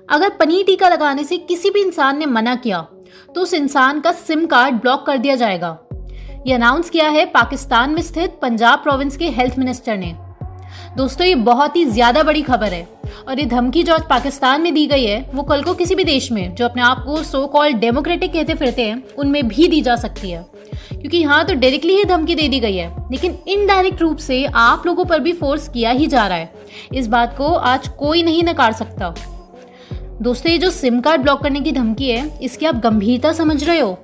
अगर पनीर टीका लगाने से किसी भी इंसान ने मना किया तो उस इंसान का सिम कार्ड ब्लॉक कर दिया जाएगा। ये अनाउंस किया है पाकिस्तान में स्थित पंजाब प्रोविंस के हेल्थ मिनिस्टर ने। दोस्तों, ये बहुत ही ज्यादा बड़ी खबर है और ये धमकी जो आज पाकिस्तान में दी गई है वो कल को किसी भी देश में जो अपने आप को सो कॉल्ड डेमोक्रेटिक कहते फिरते हैं उनमें भी दी जा सकती है, क्योंकि यहाँ तो डायरेक्टली ही धमकी दे दी गई है, लेकिन इनडायरेक्ट रूप से आप लोगों पर भी फोर्स किया ही जा रहा है। इस बात को आज कोई नहीं नकार सकता। दोस्तों, ये जो सिम कार्ड ब्लॉक करने की धमकी है इसकी आप गंभीरता समझ रहे हो?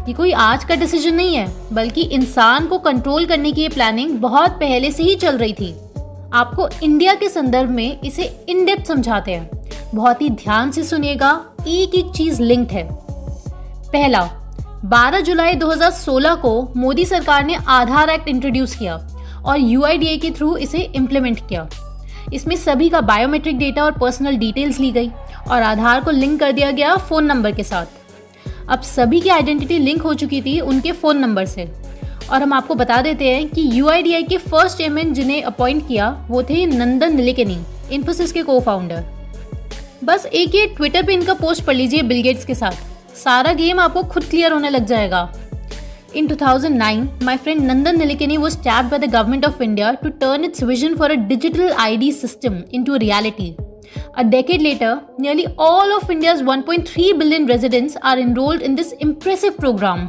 ये कोई आज का डिसीजन नहीं है, बल्कि इंसान को कंट्रोल करने की ये प्लानिंग बहुत पहले से ही चल रही थी। आपको इंडिया के संदर्भ में इसे इन डेप्थ समझाते हैं, बहुत ही ध्यान से सुनिएगा, एक एक चीज लिंक्ड है। पहला, 12 जुलाई 2016 को मोदी सरकार ने आधार एक्ट इंट्रोड्यूस किया और UIDAI के थ्रू इसे इम्प्लीमेंट किया। इसमें सभी का बायोमेट्रिक डेटा और पर्सनल डिटेल्स ली गई और आधार को लिंक कर दिया गया फोन नंबर के साथ। अब सभी की आइडेंटिटी लिंक हो चुकी थी उनके फोन नंबर से। और हम आपको बता देते हैं कि UIDAI के फर्स्ट चेयरमैन जिन्हें अपॉइंट किया वो थे नंदन निलेकनी, इन्फोसिस के को फाउंडर। बस एक ही ट्विटर पे इनका पोस्ट पढ़ लीजिए बिल गेट्स के साथ, सारा गेम आपको खुद क्लियर होने लग जाएगा। In 2009, my friend Nandan Nilekani was tapped by the government of India to turn its vision for a digital ID system into a reality. A decade later, nearly all of India's 1.3 billion residents are enrolled in this impressive program.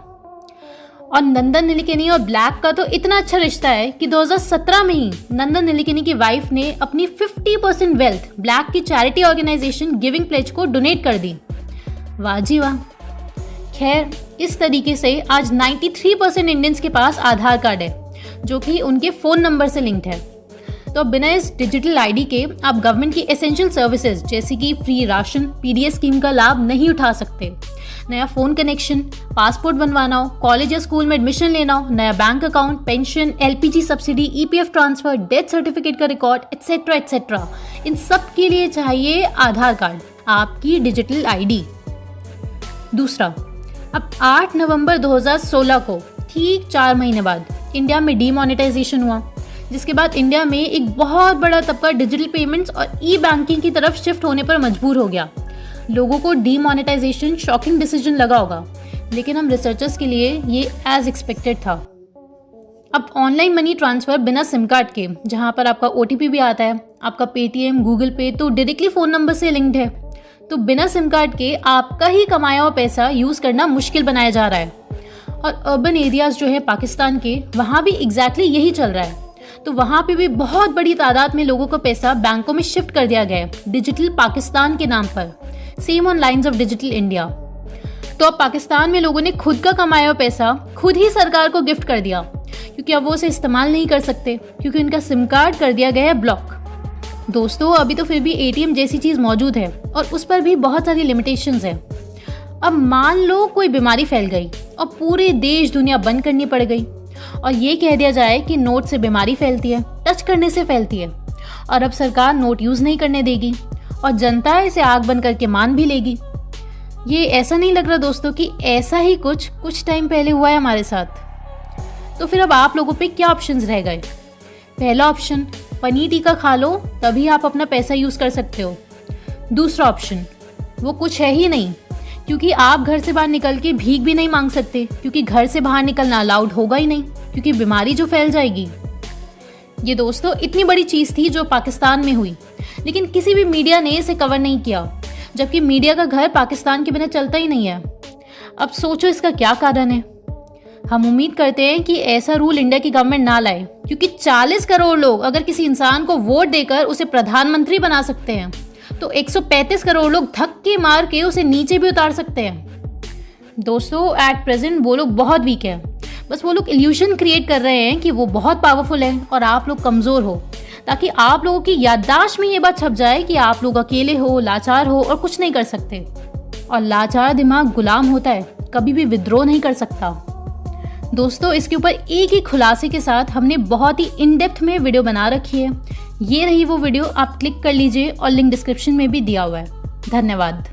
और नंदन निलेकनी और black का तो इतना अच्छा रिश्ता है कि 2017 में ही नंदन निलेकनी की वाइफ ने अपनी 50% वेल्थ ब्लैक की चैरिटी ऑर्गेनाइजेशन गिविंग प्लेज को डोनेट कर दी। वाह जी वाह। खैर, इस तरीके से आज 93% इंडियंस के पास आधार कार्ड है जो कि उनके फ़ोन नंबर से लिंक्ड है। तो बिना इस डिजिटल आईडी के आप गवर्नमेंट की एसेंशियल सर्विसेज जैसे कि फ्री राशन, PDS स्कीम का लाभ नहीं उठा सकते। नया फ़ोन कनेक्शन, पासपोर्ट बनवाना हो, कॉलेज या स्कूल में एडमिशन लेना हो, नया bank account, pension, LPG subsidy, EPF transfer, death certificate का रिकॉर्ड, एट्सेट्रा एट्सेट्रा, इन सब के लिए चाहिए आधार कार्ड, आपकी डिजिटल आईडी। दूसरा, अब 8 नवंबर 2016 को ठीक 4 महीने बाद इंडिया में डीमोनेटाइजेशन हुआ, जिसके बाद इंडिया में एक बहुत बड़ा तबका डिजिटल पेमेंट्स और ई-बैंकिंग की तरफ शिफ्ट होने पर मजबूर हो गया। लोगों को डीमोनेटाइजेशन शॉकिंग डिसीजन लगा होगा, लेकिन हम रिसर्चर्स के लिए ये एज एक्सपेक्टेड था। अब ऑनलाइन मनी ट्रांसफर बिना सिम कार्ड के, जहाँ पर आपका OTP भी आता है, आपका पेटीएम, गूगल पे तो डायरेक्टली फ़ोन नंबर से लिंक्ड है, तो बिना सिम कार्ड के आपका ही कमाया हुआ पैसा यूज़ करना मुश्किल बनाया जा रहा है। और अर्बन एरियाज़ जो है पाकिस्तान के, वहाँ भी एग्जैक्टली यही चल रहा है। तो वहाँ पे भी बहुत बड़ी तादाद में लोगों का पैसा बैंकों में शिफ्ट कर दिया गया है डिजिटल पाकिस्तान के नाम पर, same on lines of digital India. तो अब पाकिस्तान में लोगों ने खुद का कमाया हुआ पैसा खुद ही सरकार को गिफ्ट कर दिया, क्योंकि अब वो उसे इस्तेमाल नहीं कर सकते क्योंकि उनका सिम कार्ड कर दिया गया है ब्लॉक। दोस्तों, अभी तो फिर भी ATM जैसी चीज़ मौजूद है और उस पर भी बहुत सारी लिमिटेशंस हैं। अब मान लो कोई बीमारी फैल गई और पूरे देश दुनिया बंद करनी पड़ गई और ये कह दिया जाए कि नोट से बीमारी फैलती है, टच करने से फैलती है, और अब सरकार नोट यूज़ नहीं करने देगी और जनता इसे आग बंद करके मान भी लेगी। ये ऐसा नहीं लग रहा दोस्तों कि ऐसा ही कुछ टाइम पहले हुआ है हमारे साथ? तो फिर अब आप लोगों पे क्या ऑप्शंस रह गए? पहला ऑप्शन, पनीर टीका खा लो तभी आप अपना पैसा यूज़ कर सकते हो। दूसरा ऑप्शन, वो कुछ है ही नहीं, क्योंकि आप घर से बाहर निकल के भीख भी नहीं मांग सकते, क्योंकि घर से बाहर निकलना अलाउड होगा ही नहीं, क्योंकि बीमारी जो फैल जाएगी। ये दोस्तों इतनी बड़ी चीज़ थी जो पाकिस्तान में हुई, लेकिन किसी भी मीडिया ने इसे कवर नहीं किया, जबकि मीडिया का घर पाकिस्तान के बिना चलता ही नहीं है। अब सोचो इसका क्या कारण है। हम उम्मीद करते हैं कि ऐसा रूल इंडिया की गवर्नमेंट ना लाए, क्योंकि 40 करोड़ लोग अगर किसी इंसान को वोट देकर उसे प्रधानमंत्री बना सकते हैं, तो 135 करोड़ लोग धक्के मार के उसे नीचे भी उतार सकते हैं। दोस्तों, एट प्रेजेंट वो लोग बहुत वीक है, बस वो लोग इल्यूशन क्रिएट कर रहे हैं कि वो बहुत पावरफुल है और आप लोग कमज़ोर हो, ताकि आप लोगों की याददाश्त में ये बात छप जाए कि आप लोग अकेले हो, लाचार हो और कुछ नहीं कर सकते। और लाचार दिमाग गुलाम होता है, कभी भी विद्रोह नहीं कर सकता। दोस्तों, इसके ऊपर एक ही खुलासे के साथ हमने बहुत ही इन डेप्थ में वीडियो बना रखी है। ये रही वो वीडियो, आप क्लिक कर लीजिए और लिंक डिस्क्रिप्शन में भी दिया हुआ है। धन्यवाद।